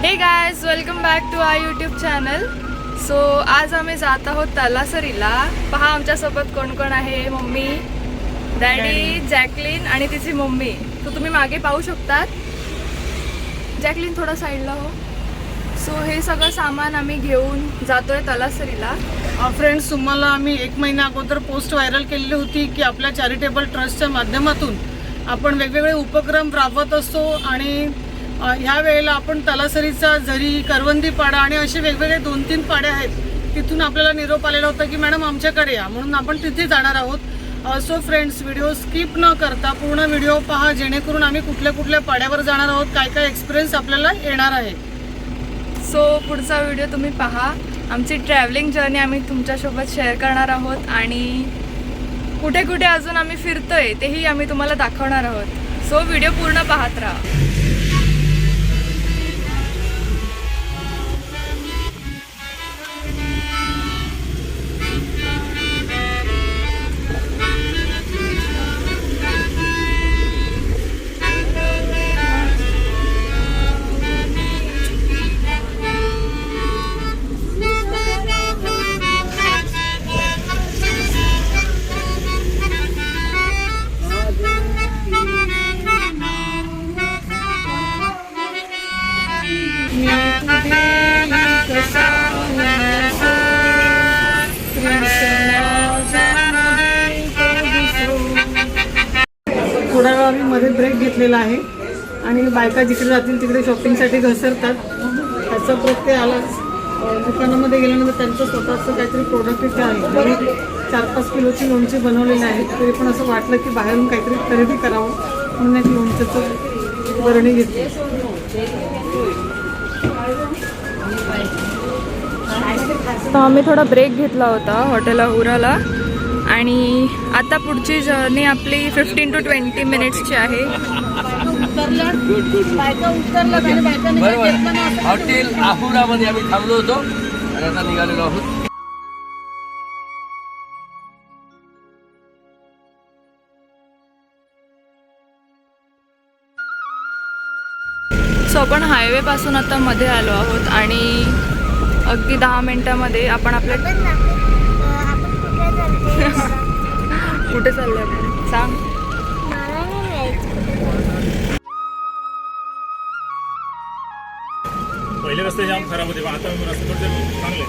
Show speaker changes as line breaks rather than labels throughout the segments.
हे guys, welcome back to our YouTube channel. So आज आम्ही जात आहोत तलासरीला. पहा आमच्यासोबत कोण कोण आहे. मम्मी, डॅडी, जॅकलिन आणि तिची मम्मी. तो तुम्ही मागे पाहू शकतात. जॅकलिन थोडा साईडला हो. सो हे सगळं सामान आम्ही घेऊन जातोय तलासरीला.
फ्रेंड्स, तुम्हाला आम्ही 1 महिना अगोदर पोस्ट व्हायरल केलेली होती की आपल्या चॅरिटेबल ट्रस्टच्या माध्यमातून आपण वेगवेगळे उपक्रम राबवत असतो आणि ह्या वेळेला आपण तलासरीचा झरी, करवंदी पाडा आणि असे वेगवेगळे 2-3 पाडे आहेत. तिथून आपल्याला निरोप आलेला होता की मॅडम आमच्याकडे या, म्हणून आपण तिथे जाणार आहोत. सो फ्रेंड्स, व्हिडिओ स्किप न करता पूर्ण व्हिडिओ पहा, जेणेकरून आम्ही कुठल्या कुठल्या पाड्यावर जाणार आहोत, काय काय एक्सपिरियन्स आपल्याला येणार आहे.
सो पुढचा व्हिडिओ तुम्ही पहा. आमची ट्रॅव्हलिंग जर्नी आम्ही तुमच्यासोबत शेअर करणार आहोत आणि कुठे कुठे अजून आम्ही फिरतोय तेही आम्ही तुम्हाला दाखवणार आहोत. सो व्हिडिओ पूर्ण पाहत राहा.
थोडा वेळ आम्ही मध्ये ब्रेक घेतलेला आहे आणि बायका जिकडे जातील तिकडे शॉपिंगसाठी घसरतात. त्याचा प्रत्यय आलाच. दुकानामध्ये गेल्यानंतर त्यांचं स्वतःचं काहीतरी प्रोडक्ट इथे आहे. तरी 4-5 किलोची लोणची बनवलेली आहे. तरी पण असं वाटलं की बाहेरून काहीतरी खरेदी करावं म्हणून एक लोणच्याचं बरणी घेतली.
तर आम्ही थोडा ब्रेक घेतला होता हॉटेल अहुराला आणि आता पुढची जर्नी आपली 15 to 20 मिनिट्सची आहे.
हॉटेल अहुरामध्ये आम्ही थांबलो होतो आणि आता निघालेलो आहोत.
सो आपण हायवे पासून आता मध्ये आलो आहोत आणि अगदी 10 मिनिटामध्ये आपण आपल्या कुठे चाललो आपण सांग.
पहिले रस्ते जाम खराब होते, आता रस्ते चांगले.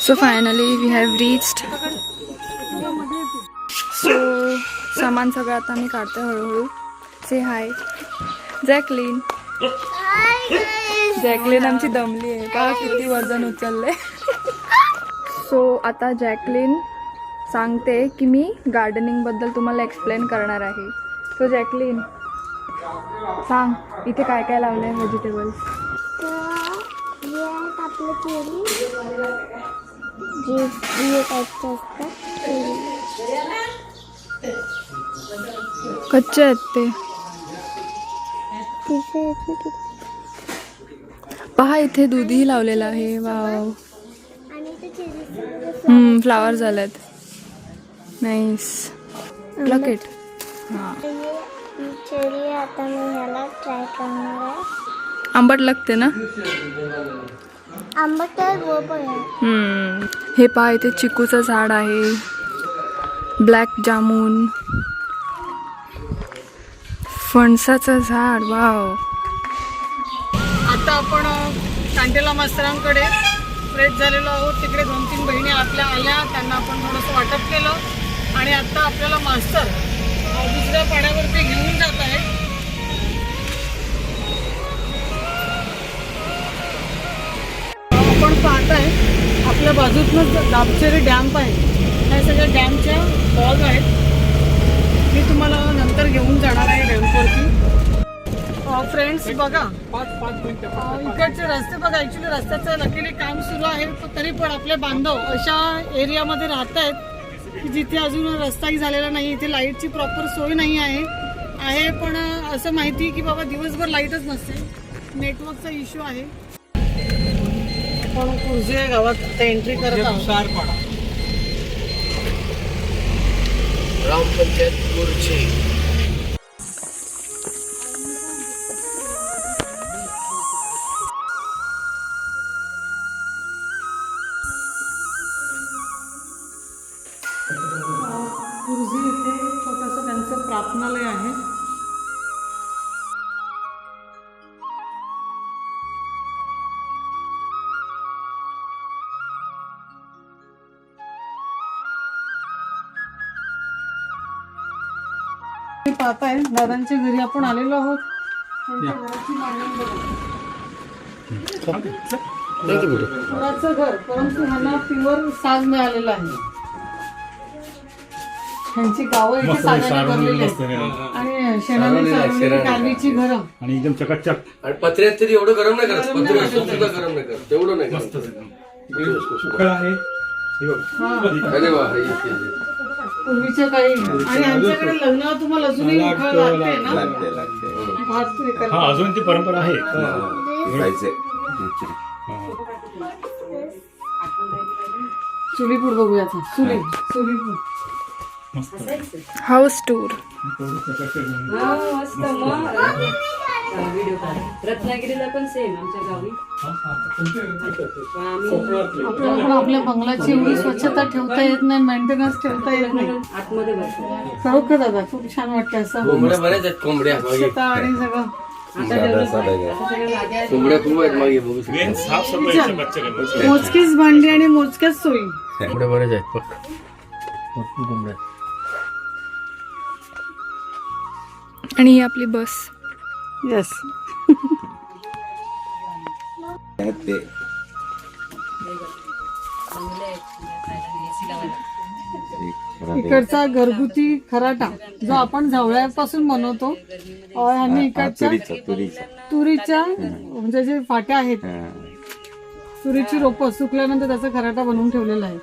So finally we have reached. So सामान सगळं आता मी काढते हळूहळू. से हाय जॅकलिन. जॅकलिन आमची दमली आहे. पहा किती वजन उचलले. सो आता जॅकलिन सांगते की मी गार्डनिंगबद्दल तुम्हाला एक्सप्लेन करणार आहे. सो जॅकलिन सांग, इथे काय काय लावलं आहे व्हेजिटेबल्स?
आपलं केळी जे टाईपचं असतं
कच्चे आहेत ते. पहा इथे दूधही लावलेलं आहे. वाव, फ्लावर झालेत. नाईस. प्लकेट. हां,
चेरी आता मी ह्याला ट्राय करणार आहे.
आंबट लागते ना?
आंबट तर गोड आहे.
हे पहा इथे चिकूचं झाड आहे, ब्लॅक जामून, फणसाचं झाड. वाव.
आता आपण कांटेला मास्तरांकडे फ्रेश झालेलो आहोत. तिकडे 2-3 बहिणी आपल्या आल्या, त्यांना आपण थोडंसं वाटप केलं आणि आता आपल्याला मास्तर दुसऱ्या पाड्यावरती घेऊन जात आहे. आपण पाहताय आपल्या बाजूतूनच दाबचेरी डॅम आहे. ह्या सगळ्या डॅमच्या बॉल आहेत. मी तुम्हाला नंतर घेऊन जाणार आहे डॅमवरती. फ्रेंड्स बघा, इकडचे रस्ते बघा. ॲक्च्युली रस्त्याचं लकीली काम सुरू आहे, तरी पण आपले बांधव अशा एरियामध्ये राहत आहेत की जिथे अजून रस्ताही झालेला नाही. इथे लाईटची प्रॉपर सोय नाही आहे. पण असं माहिती की बाबा दिवसभर लाईटच नसते, नेटवर्कचा इश्यू आहे. आपण कुर्जे गावात एंट्री करत आहोत.
ग्रामपंचायत कुर्जे.
कुर्जी इथे छोटंसं त्यांचं प्रार्थनालय आहे. पाहताय दादांच्या घरी आपण आलेलो आहोत. त्यांच्या घराची मांडणी बघा. घराचं घर, परंतु ह्यांना प्युअर साज मिळालेला आहे. ह्यांची गावं इथे सागाने भरलेली आहेत आणि शेणाने चालवलेली गावीची घरं
आणि एकदम चकाचक.
आणि पत्र्यात तरी एवढं गरम नाही करत, पत्रे असून सुद्धा गरम नाही करत, तेवढं नाही करत.
उकळ आहे हे बघ.
अरे वा, हे इतके.
पूर्वीच्या काही. आणि यांच्याकडे लग्नाला तुम्हाला अजूनही उकळ लागते ना, भात हे करतात.
हा, अजून ती परंपरा आहे.
चुलीपूड बघूया आता. चुलीपूड
हाऊस टूर.
रत्नागिरीला पण सेम आमच्या गावी.
आपल्याला पण आपल्या बंगल्याची एवढी स्वच्छता ठेवता येत नाही, मेंटेनन्स ठेवता येत नाही.
आतमध्ये बसतो.
खरोखर दादा खूप छान वाटतं असं
कोंबड्या बऱ्याच आहेत, कोंबड्या मागे.
स्वच्छता आणि सगळं.
कोंबड्या खूप आहेत मागे, बघू शकता.
मेन साफसफाईचे बच्चे करतात.
मोजकीच भांडी आणि मोजक्याच सोयी.
कोंबड्या बऱ्याच आहेत बघ. भरपूर कोंबड्या.
आणि ही आपली बस.
येस. इकडचा घरगुती खराटा जो आपण झवळ्यापासून बनवतो. ह्यांनी इकडच्या तुरीच्या म्हणजे जे फाट्या आहेत, तुरीची रोपं सुकल्यानंतर त्याचा खराटा बनवून ठेवलेला आहे.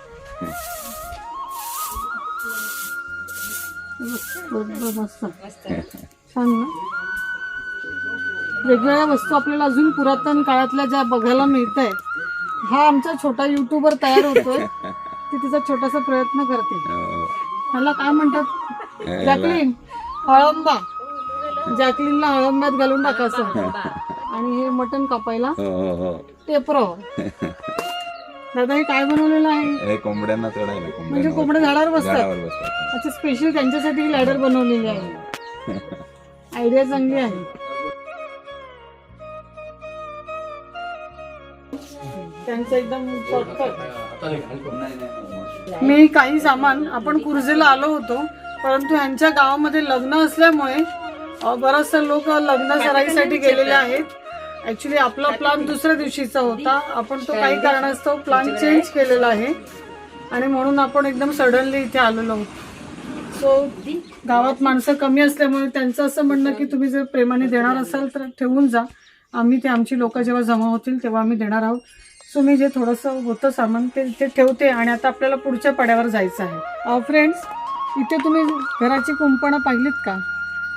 मस्त छान ना. वेगवेगळ्या वस्तू आपल्याला अजून पुरातन काळातल्या ज्या बघायला मिळत आहेत. हा आमचा छोटा युट्यूबर तयार होतोय, ती तिचा छोटासा प्रयत्न करते. ह्याला काय म्हणतात? जॅकलीन अळंबा. जॅकलीनला अळंब्यात घालून टाकायचं आणि हे मटण कापायला टेपरावर. दादा हे काय बनवलेलं आहे?
कोंबड्यांना चढायला.
म्हणजे कोंबड्या झाडावर बसतात. अच्छा, स्पेशल त्यांच्यासाठी लॅडर बनवलेली आहे. आयडिया चांगली आहे. त्यांचं एकदम मी काही सामान आपण कुर्जेला आलो होतो, परंतु ह्यांच्या गावामध्ये लग्न असल्यामुळे बरेचसे लोक लग्न सराईसाठी गेलेले आहेत. ऍक्च्युली आपला प्लॅन दुसऱ्या दिवशीचा होता, आपण तो काही कारणास्तव प्लॅन चेंज केलेला आहे आणि म्हणून आपण एकदम सडनली इथे आलेलो आहोत. सो गावात माणसं कमी असल्यामुळे त्यांचं असं म्हणणं की तुम्ही जर प्रेमाने देणार असाल तर ठेवून जा, आम्ही ते आमची लोक जेव्हा जमा होतील तेव्हा आम्ही देणार आहोत. सो मी जे थोडंसं होतं सामान ते ठेवते आणि आता आपल्याला पुढच्या पड्यावर जायचं आहे. फ्रेंड्स, इथे तुम्ही घराची कुंपणं पाहिलीत का?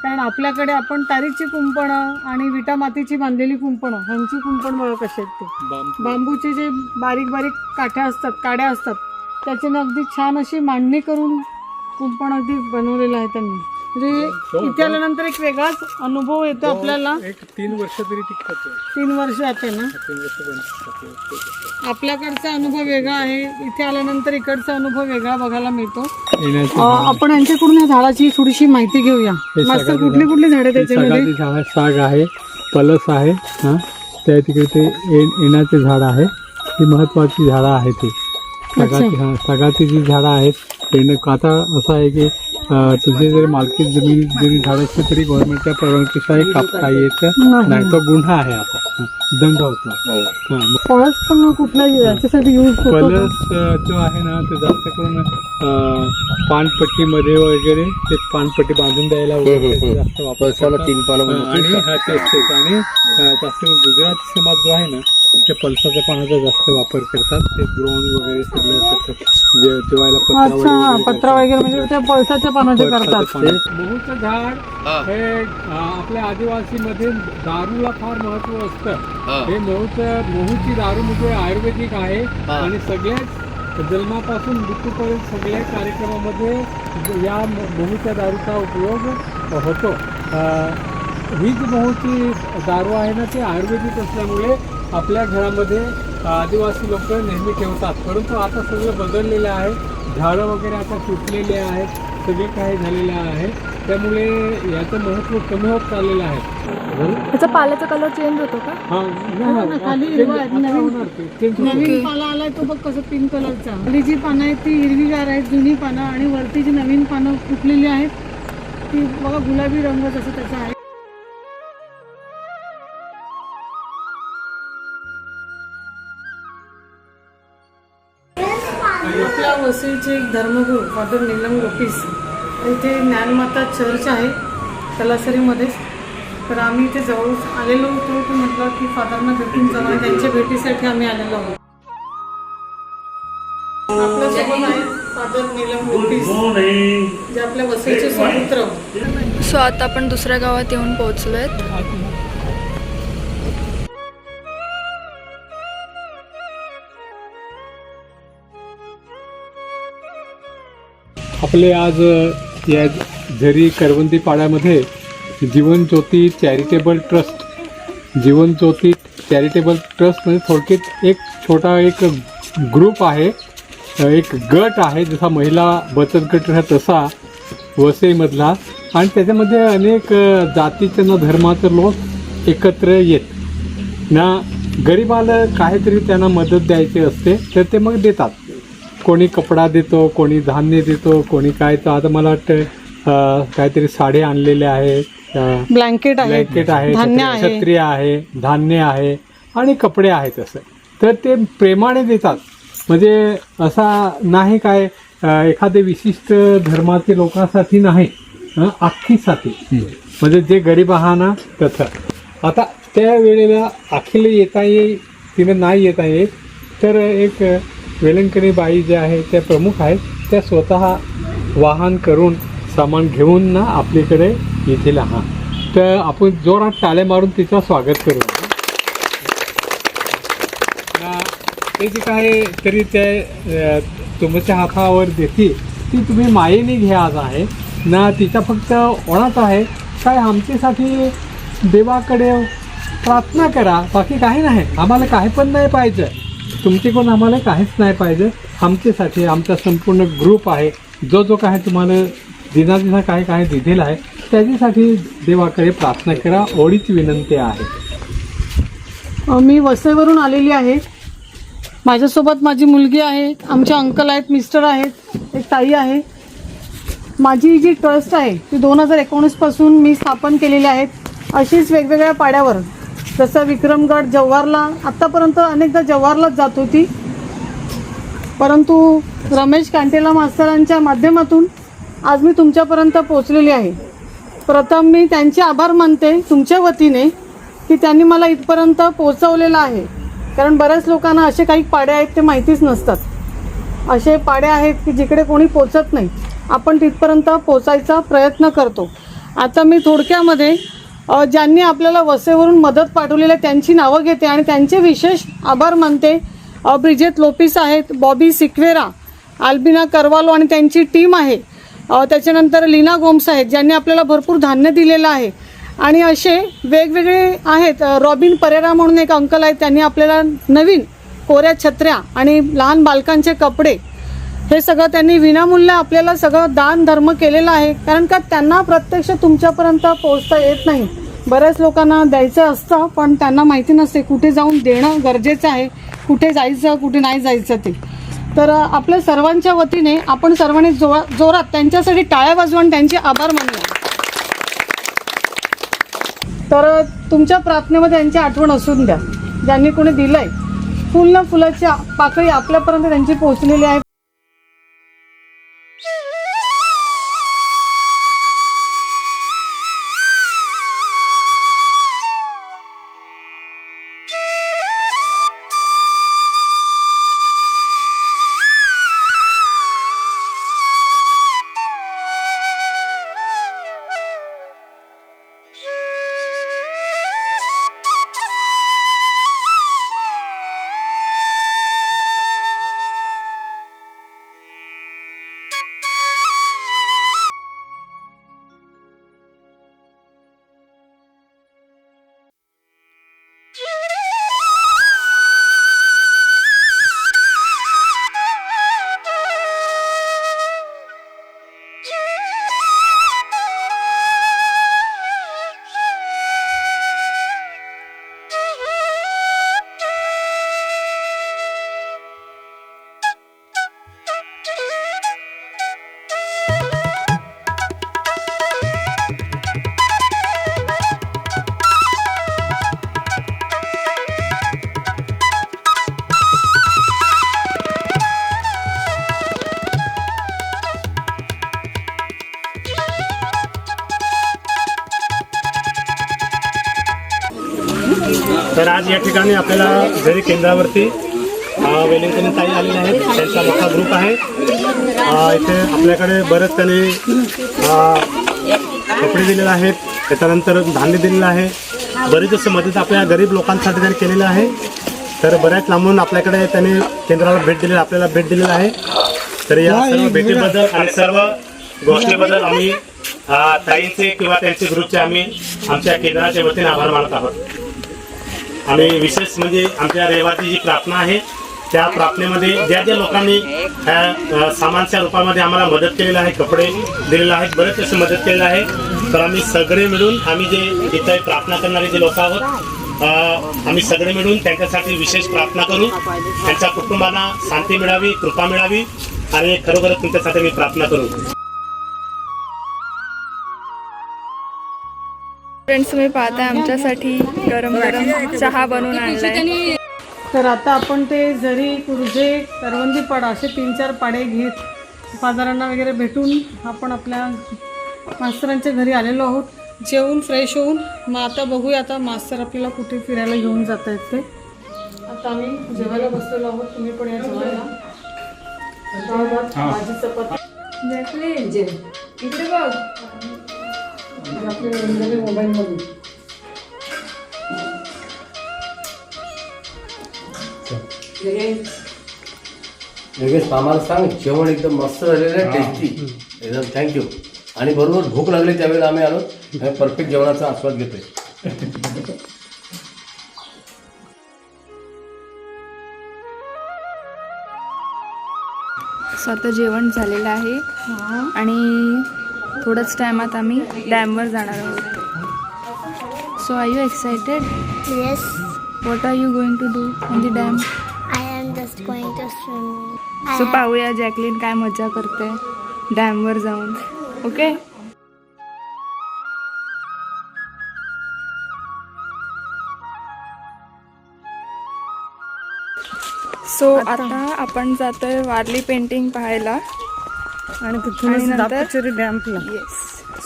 कारण आपल्याकडे आपण तारीची कुंपणं आणि विटा मातीची बांधलेली कुंपणं, ह्यांची कुंपण बघा कसे आहेत ते. बांबूचे जे बारीक बारीक काठ्या असतात, काड्या असतात, त्याच्याने अगदी छान अशी मांडणी करून कुंपण अगदी बनवलेलं आहे त्यांनी. म्हणजे इथे आल्यानंतर एक वेगळाच अनुभव येतो आपल्याला.
3 वर्ष तरी टिकतात.
3 वर्ष जाते ना. आपल्याकडचा अनुभव वेगळा आहे, इथे आल्यानंतर इकडचा अनुभव वेगळा बघायला मिळतो. आपण यांच्याकडून या झाडाची थोडीशी माहिती घेऊया. मस्त कुठली कुठली झाडे त्याच्यामध्ये?
साग आहे, पलस आहे, त्या तिकडे ते येण्याचे झाड आहे. ही महत्वाची झाडं आहेत. ती सागाची जी झाडं आहेत, आता असं आहे की तुझे जर मालकी जमीन जरी झाड असली तरी गव्हर्नमेंटच्या परवानगीशिवाय कापता येत नाही. तो गुन्हा आहे, आता दंड होता.
फळस पण कुठला याच्यासाठी यूज होतो?
पलस जो आहे ना, तो जास्त करून पानपट्टीमध्ये वगैरे ते पानपट्टी बांधून द्यायला वगैरे जास्त वापर आणि जास्त गुजरात समाज जो आहे ना, ते पलसाच्या पानाचा जास्त वापर करतात. ते द्रोण वगैरे सगळं करतात जेवायला.
अच्छा, पत्रा वगैरे म्हणजे त्या पळसाच्या पानाचे करतात.
महूचं झाड हे आपल्या आदिवासीमध्ये दारूला फार महत्व असतं. हे महूची दारू म्हणजे आयुर्वेदिक आहे आणि सगळ्याच जन्मापासून मृत्यूपर्यंत सगळ्या कार्यक्रमामध्ये या महूच्या दारूचा उपयोग होतो. ही जी महूची दारू आहे ना, ती आयुर्वेदिक असल्यामुळे आपल्या घरामध्ये आदिवासी लोक नेहमी ठेवतात. परंतु आता सगळं बदललेलं आहे. झाडं वगैरे आता तुटलेले आहेत. सगळं काय झालेलं आहे, त्यामुळे याचं महत्त्व कमी होत चाललेलं आहे.
त्याचा पाल्याचा कलर चेंज होतो का?
हा,
ना, खाली हिरवा आहे, नवीन पाला आलाय तो बघ कसं पिंक कलरचा. खाली जी पानं आहेत ती हिरवीगार आहेत, जुनी पानं, आणि वरती जी नवीन पानं फुटलेली आहेत ती बघा गुलाबी रंग जसं त्याचा आहे. आपल्या वसईचे एक धर्मगुरू फादर नीलम गोपीस, इथे ज्ञानमाता चर्च आहे तलासरीमध्येच. तर आम्ही इथे जवळ आलेलो होतो, की म्हटलं की फादरना भेटून जावं, त्यांच्या भेटीसाठी आम्ही आलेलो आहोत. आपल्यासोबत आहेत फादर नीलम गोपीस, जे आपल्या वसईचे सुपुत्र.
सो आता आपण दुसऱ्या गावात येऊन पोहोचलोय.
आपले आज या झरी करवंदी पाड्यामध्ये जीवन ज्योती चॅरिटेबल ट्रस्ट म्हणजे थोडक्यात एक छोटा एक ग्रुप आहे, एक गट आहे, जसा महिला बचत गट आहे तसा वसईमधला. आणि त्याच्यामध्ये अनेक जातीचे ना धर्माचे लोक एकत्र येत ना. गरिबाला काहीतरी त्यांना मदत द्यायची असते तर ते मग देतात. कोणी कपडा देतो, कोणी धान्य देतो, कोणी काय. तर आता मला वाटतं काहीतरी साड्या आणलेल्या आहेत,
ब्लँकेट आहे, धान्य आहे,
छत्री आहे, धान्य आहे आणि कपडे आहेत असं. तर ते प्रेमाने देतात. म्हणजे असा नाही काय एखाद्या विशिष्ट धर्माच्या लोकांसाठी नाही, अख्खीसाठी. म्हणजे जे गरीब आहा ना तसं. आता त्या वेळेला अखिल येता येईल, तिने नाही येता येईल, तर एक वेलंकणी बाई जे आहे त्या प्रमुख आहेत, त्या स्वतः वाहन करून सामान घेऊन ना आपल्याकडे येतील. हा, तर आपण जोरात टाळ्या मारून तिचं स्वागत करू. ते जे काय तरी ते तुमच्या हातावर देतील ती तुम्ही मायेने घ्या आहे ना. तिचा फक्त ओळख आहे काय, आमच्यासाठी देवाकडे प्रार्थना करा, बाकी काही नाही. आम्हाला काही पण नाही पाहिजे, तुमच्याकडून आम्हाला काहीच नाही पाहिजे. आमच्यासाठी आमचा संपूर्ण ग्रुप आहे, जो काय तुम्हाला दिना काय काय दिलेलं आहे त्याच्यासाठी देवाकडे प्रार्थना करा, एवढीच विनंती आहे.
मी वसईवरून आलेली आहे. माझ्यासोबत माझी मुलगी आहे, आमचे अंकल आहेत, मिस्टर आहेत, एक ताई आहे. माझी जी ट्रस्ट आहे ती 2019 पासून मी स्थापन केलेली आहेत. अशीच वेगवेगळ्या पाड्यावर, जसं विक्रमगड, जव्हारला, आत्तापर्यंत अनेकदा जव्हारलाच जात होती, परंतु रमेश कांटेला मास्तरांच्या माध्यमातून आज मी तुमच्यापर्यंत पोहोचलेली आहे. प्रथम मी त्यांचे आभार मानते तुमच्या वतीने की त्यांनी मला इथपर्यंत पोहोचवलेलं आहे. कारण बऱ्याच लोकांना असे काही पाडे आहेत ते माहितीच नसतात. असे पाडे आहेत की जिकडे कोणी पोचत नाही, आपण तिथपर्यंत पोचायचा प्रयत्न करतो. आता मी थोडक्यामध्ये ज्यांनी आपल्याला वसईवरून मदत पाठवलेली आहे त्यांची नावं घेते आणि त्यांचे विशेष आभार मानते. ब्रिजेट लोपिस आहेत, बॉबी सिक्वेरा, अल्बिना करवालो आणि त्यांची टीम आहे. त्याच्यानंतर लीना गोम्स आहेत ज्यांनी आपल्याला भरपूर धान्य दिलेलं आहे. आणि असे वेगवेगळे आहेत. रॉबिन परेरा म्हणून एक अंकल आहेत, त्यांनी आपल्याला नवीन कोऱ्या छत्र्या आणि लहान बालकांचे कपडे हे सगळं त्यांनी विनामूल्य आपल्याला सगळं दान धर्म केलेलं आहे. कारण का त्यांना प्रत्यक्ष तुमच्यापर्यंत पोहोचता येत नाही. बऱ्याच लोकांना द्यायचं असतं पण त्यांना माहिती नसते कुठे जाऊन देणं गरजेचं आहे, कुठे जायचं कुठे नाही जायचं ते. तर आपल्या सर्वांच्या वतीने आपण सर्वांनी जोरात त्यांच्यासाठी टाळ्या वाजवून त्यांचे आभार मानूया. तर तुमच्या प्रार्थनेमध्ये त्यांची आठवण असून द्या. ज्यांनी कोणी दिलंय फुल ना फुलाची पाकळी आपल्यापर्यंत त्यांची पोहोचलेली आहे.
आज या ठिकाणी आपल्याला जरी केंद्रावरती वेलिंगटन ताई आलेले आहेत, त्यांचा मोठा ग्रुप आहे. इथे आपल्याकडे बरेच त्यांनी कपडे दिलेले आहेत, त्याच्यानंतर धान्य दिलेलं आहे. बरीच असं मदत आपल्या गरीब लोकांसाठी त्यांनी केलेलं आहे. तर बऱ्याच लांबून आपल्याकडे त्यांनी केंद्राला भेट दिलेली, आपल्याला भेट दिलेली आहे. तर या सर्व भेटीबद्दल आणि सर्व गोष्टीबद्दल आम्ही ताईंचे किंवा त्यांचे ग्रुपचे आम्ही आमच्या केंद्राच्या वतीने आभार मानत आहोत. आणि विशेष म्हणजे आमच्या रविवारची जी प्रार्थना आहे, त्या प्रार्थनेमध्ये ज्या ज्या लोकांनी सामानच्या रूपामध्ये आम्हाला मदत केलेलं आहे, कपडे दिलेले आहेत, बरेच अशी मदत केलेलं आहे. तर आम्ही सगळे मिळून आम्ही जे इथे प्रार्थना करणारे जे लोक आहोत, आम्ही सगळे मिळून त्यांच्यासाठी विशेष प्रार्थना करू. त्यांच्या कुटुंबाला शांती मिळावी, कृपा मिळावी आणि खरोखरच तुमच्यासाठी मी प्रार्थना करू.
फ्रेंड्स, तुम्ही पाहताय आमच्यासाठी गरम गरम चहा बनवून आणलाय.
तर आता आपण ते जरी कुर्जे करवंदी पाडा असे 3-4 पाडे घेत फादरांना वगैरे भेटून आपण आपल्या मास्तरांच्या घरी आलेलो आहोत. जेवून फ्रेश होऊन मग आता बघूया आता मास्तर आपल्याला कुठे फिरायला घेऊन जात आहेत ते. आता आम्ही जेवायला बसलेलो आहोत, तुम्ही पण या जेवायला. डाळ भात, भाजी चपाती.
इकडे बघ.
आपले मोबाईलमधून
योगेश आम्हाला सांग, जेवण एकदम मस्त झालेलं आहे, टेस्टी एकदम. थँक्यू. आणि बरोबर भूक लागली त्यावेळेला आम्ही आलो, परफेक्ट जेवणाचा आस्वाद घेतोय.
स्वतः जेवण झालेलं आहे आणि थोडंच टायमात आम्ही डॅमवर जाणार आहोत. So are you excited?
Yes,
what are you going to do on the dam?
I am just going to swim.
So पाहूया जॅकलीन काय मजा करते डॅमवर जाऊन. ओके. सो आता आपण जातोय वारली पेंटिंग पाहायला
आणि तिथूनच
नंतर-
दापोचेरी डॅम्पला.
येस.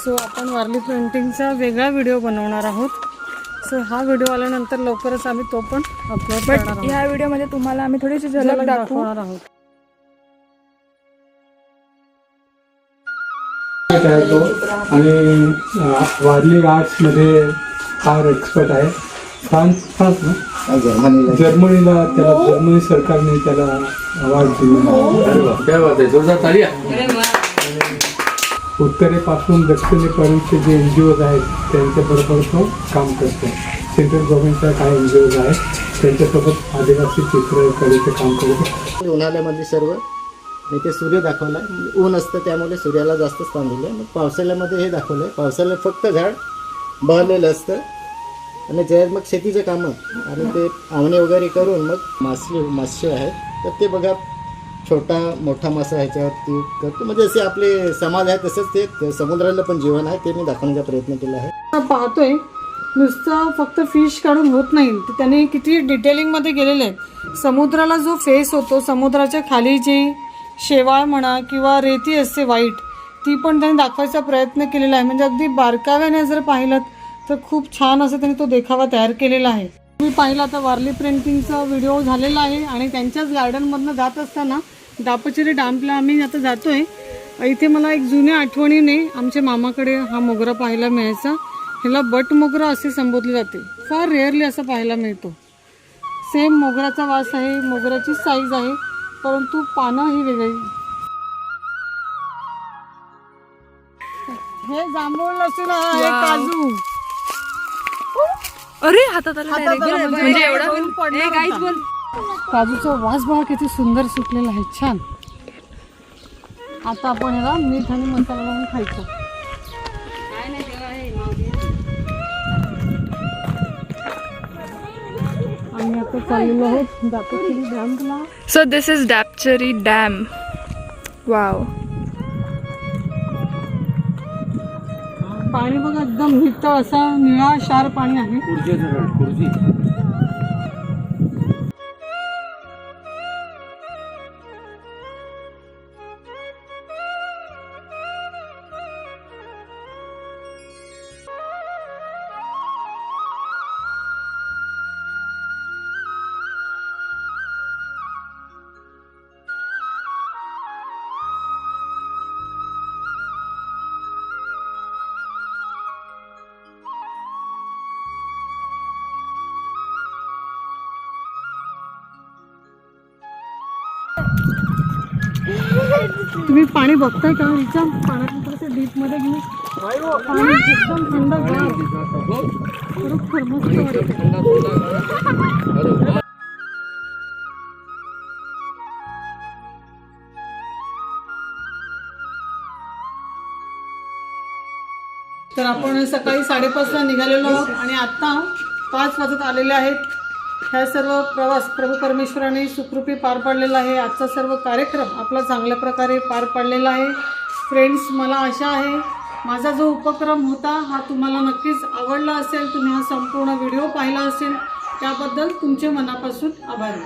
सो आपण वारली पेंटिंगचा वेगळा व्हिडिओ बनवणार आहोत. सो हा व्हिडिओ आल्यानंतर लवकरच आम्ही तो पण अपलोड
बट
करणार आहोत.
ह्या व्हिडिओमध्ये तुम्हाला आम्ही थोडीशी झलक दाखवू.
दाखवणार आहोत.
तो आणि वारली आर्ट्समध्ये फार एक्सपर्ट आहे. फ्रान्स ना जर्मनीला त्याला जर्मनी सरकारने त्याला अवॉर्ड दिला.
काय बात आहे, जोरदार तालिया.
उत्तरेपासून दक्षिणेपर्यंतचे जे NGOज आहेत त्यांच्याबरोबर तो काम करतो. सेंट्रल गव्हर्नमेंटच्या काही NGOज आहेत त्यांच्यासोबत आदिवासी चित्रकलेचं काम करतो.
उन्हाळ्यामध्ये सर्व मी ते सूर्य दाखवला आहे. ऊन असतं त्यामुळे सूर्याला जास्त स्थान दिलं. मग पावसाळ्यामध्ये हे दाखवलं आहे. पावसाळ्यात फक्त झाड बहरलेलं असतं आणि ज्यात मग शेतीचे कामं आणि ते आवणे वगैरे करून मग मासे आहेत. तर ते बघा छोटा मोठा मासा ह्याच्यावरती करतो. म्हणजे असे आपले समाज आहे तसंच ते समुद्राला पण जीवन आहे, ते मी दाखवण्याचा प्रयत्न केला आहे.
आपण पाहतोय नुसतं फक्त फिश काढून होत नाही, तर त्याने किती डिटेलिंगमध्ये गेलेले आहेत. समुद्राला जो फेस होतो, समुद्राच्या खाली जी शेवाळ म्हणा किंवा रेती असते वाईट, ती पण त्यांनी दाखवायचा प्रयत्न केलेला आहे. म्हणजे अगदी बारकाव्याने जर पाहिलं तर खूप छान असं त्यांनी तो देखावा तयार केलेला आहे. मी पाहिला आता वारली पेंटिंगचा व्हिडिओ झालेला आहे आणि त्यांच्याच गार्डनमधनं जात असताना दापोचेरी डॅम्पला आम्ही आता जातोय. इथे मला एक जुन्या आठवणीने आमच्या मामाकडे हा मोगरा पाहायला मिळायचा. ह्याला बट मोगरा असे संबोधले जाते. फार रेअरली असं पाहायला मिळतो. सेम मोगराचा वास आहे, मोगऱ्याची साईज आहे, परंतु पानं ही वेगळी. हे जांभूळ नसून हे काजू.
अरे हातात आलं direct. म्हणजे एवढं
काजूचा वास बघा किती सुंदर सुटलेला आहे, छान. आता आपण याला मीठ आणि मसाला लावून खायचं. आम्ही आता चाललेलो आहोत दापोचेरी डॅमला.
So this is Dapocheri dam. Wow.
पाणी बघा एकदम नितळ असा निळा शार पाणी आहे.
खुर्जी
तुम्ही पाणी बघताय का हिच्या पाण्यात थोडंसं डीप मध्ये घेऊन पाणी एकदम थंड खरोखर मस्त वाटतं. तर आपण सकाळी 5:30ला निघालेलो आहोत आणि आत्ता 5 वाजत आलेले आहेत. ह्या सर्व प्रवास प्रभू परमेश्वराने सुखरूपी पार पाडलेला आहे. आजचा सर्व कार्यक्रम आपला चांगल्या प्रकारे पार पाडलेला आहे. फ्रेंड्स, मला आशा आहे माझा जो उपक्रम होता हा तुम्हाला नक्कीच आवडला असेल. तुम्ही हा संपूर्ण व्हिडिओ पाहिला असेल, त्याबद्दल तुमचे मनापासून आभार.